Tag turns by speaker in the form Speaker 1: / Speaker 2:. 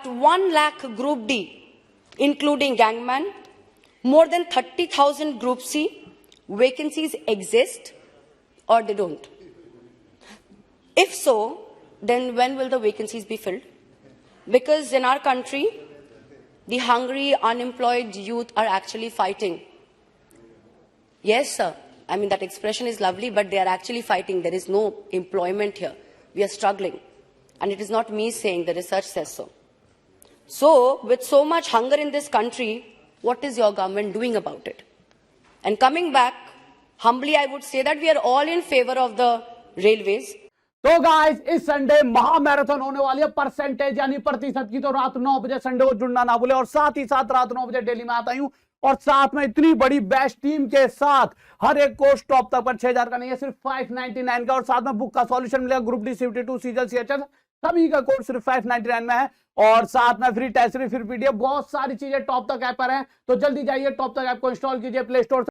Speaker 1: that 1 lakh Group D, including gangman, more than 30,000 Group C vacancies exist or they don't? If so, then when will the vacancies be filled? Because in our country, the hungry, unemployed youth are actually fighting. Yes, sir. I mean, that expression is lovely, but they are actually fighting. There is no employment here. We are struggling. And it is not me saying, the research says so. So, with so much hunger in this country, what is your government doing about it? And coming back, humbly I would say that we are all in favor of the railways.
Speaker 2: तो guys इस Sunday महामैराथन होने वाली है, percentage यानी प्रतिशत की। तो रात 9 बजे संडे को जुड़ना ना भूले, और साथ ही साथ रात 9 बजे डेली में आता हूं, और साथ में इतनी बड़ी बेस्ट टीम के साथ हर एक कोर्स टॉप तक पर 6000 का नहीं है, सिर्फ 599 का, और साथ में बुक का सॉल्यूशन मिलेगा, ग्रुप डी CBT2 सीजल CHS सभी का कोर्स सिर्फ 599 में है, और साथ में फ्री टेस्ट, फ्री पीडीएफ, बहुत सारी चीजें टॉप तक ऐप पर हैं। तो जल्दी जाइए, टॉप तक ऐप को इंस्टॉल कीजिए प्ले स्टोर।